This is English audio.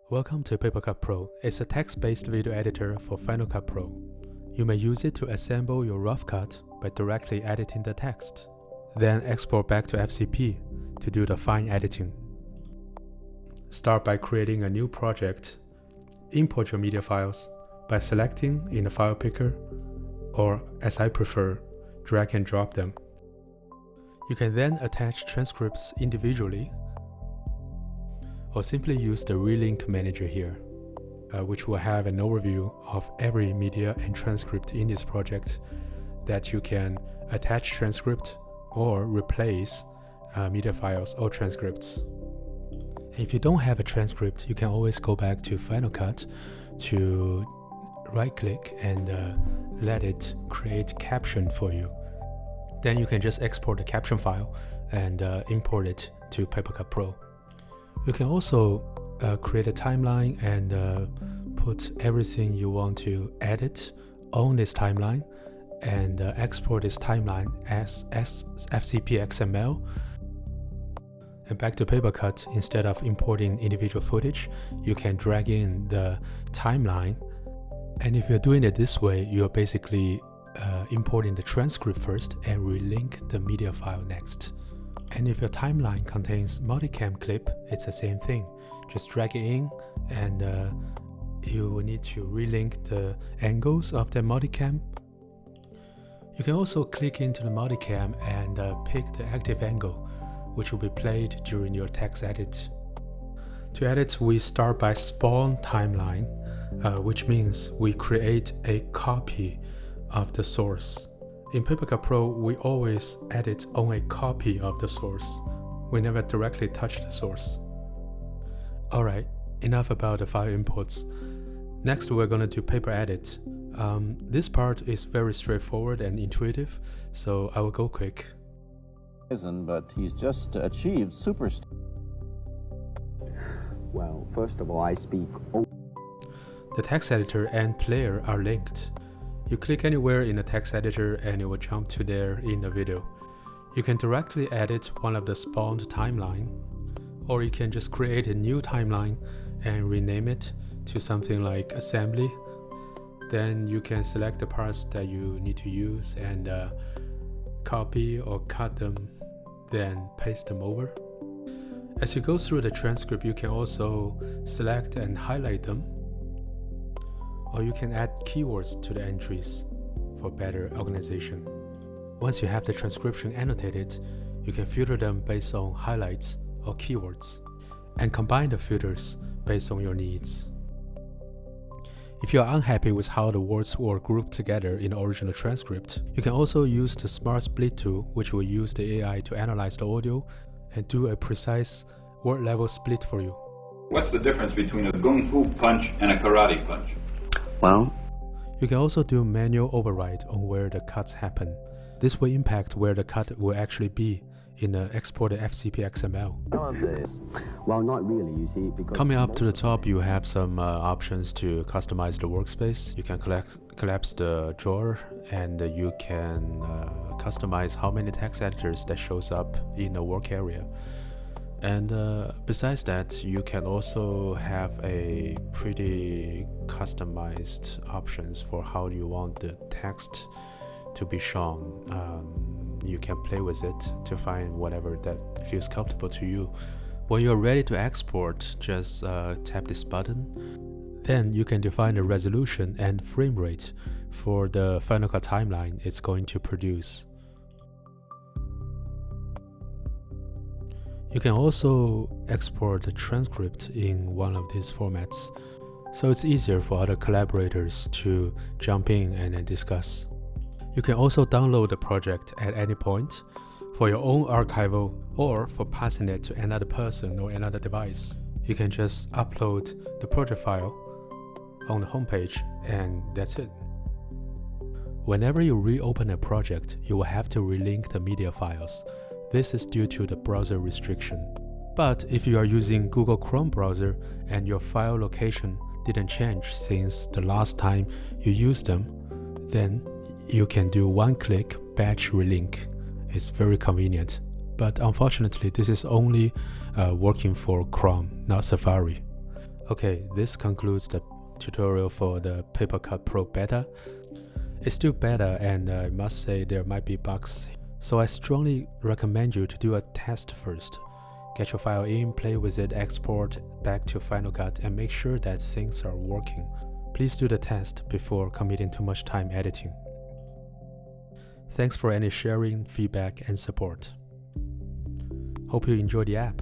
Welcome to Papercut Pro. It's a text-based video editor for Finalcut Pro. You may use it to assemble your rough cut by directly editing the text. Then export back to FCP to do the fine editing. Start by creating a new project. Import your media files by selecting in the file picker, or as I prefer, drag and drop them. You can then attach transcripts individually, or simply use the relink manager here, which will have an overview of every media and transcript in this project that you can attach transcript or replace media files or transcripts. If you don't have a transcript, you can always go back to Final Cut to right-click and let it create caption for you. Then you can just export the caption file and import it to Papercut Pro. You can also create a timeline and put everything you want to edit on this timeline and export this timeline as FCP XML. And back to Papercut, instead of importing individual footage, you can drag in the timeline. And if you're doing it this way, you're basically importing the transcript first and relink the media file next. And if your timeline contains multicam clip, it's the same thing. Just drag it in and you will need to relink the angles of the multicam. You can also click into the multicam and pick the active angle, which will be played during your text edit. To edit, we start by spawn timeline, which means we create a copy of the source. In Papercut Pro, we always edit on a copy of the source. We never directly touch the source. Alright, enough about the file imports. Next, we're going to do paper edit. This part is very straightforward and intuitive, so I will go quick. But he's just achieved superstar. Well, first of all, I speak. The text editor and player are linked. You click anywhere in the text editor and it will jump to there in the video. You can directly edit one of the spawned timeline, or you can just create a new timeline and rename it to something like assembly. Then you can select the parts that you need to use and copy or cut them, then paste them over. As you go through the transcript, you can also select and highlight them, or you can add keywords to the entries for better organization. Once you have the transcription annotated, you can filter them based on highlights or keywords, and combine the filters based on your needs. If you are unhappy with how the words were grouped together in the original transcript, you can also use the Smart Split tool, which will use the AI to analyze the audio and do a precise word level split for you. What's the difference between a gung fu punch and a karate punch? Well, you can also do manual override on where the cuts happen. This will impact where the cut will actually be in the exported FCP XML. well, not really, you see, because coming up to the top, you have some options to customize the workspace. You can collapse the drawer, and you can customize how many text editors that shows up in the work area. And besides that, you can also have a pretty customized options for how you want the text to be shown. You can play with it to find whatever that feels comfortable to you. When you're ready to export, just tap this button. Then you can define the resolution and frame rate for the Final Cut timeline it's going to produce. You can also export the transcript in one of these formats, so it's easier for other collaborators to jump in and then discuss. You can also download the project at any point for your own archival, or for passing it to another person or another device. You can just upload the project file on the homepage and that's it. Whenever you reopen a project, you will have to relink the media files. This is due to the browser restriction. But if you are using Google Chrome browser and your file location didn't change since the last time you used them, then you can do one-click batch relink. It's very convenient. But unfortunately, this is only working for Chrome, not Safari. Okay, this concludes the tutorial for the Papercut Pro Beta. It's still beta, and I must say there might be bugs, so I strongly recommend you to do a test first. Get your file in, play with it, export back to Final Cut, and make sure that things are working. Please do the test before committing too much time editing. Thanks for any sharing, feedback, and support. Hope you enjoy the app.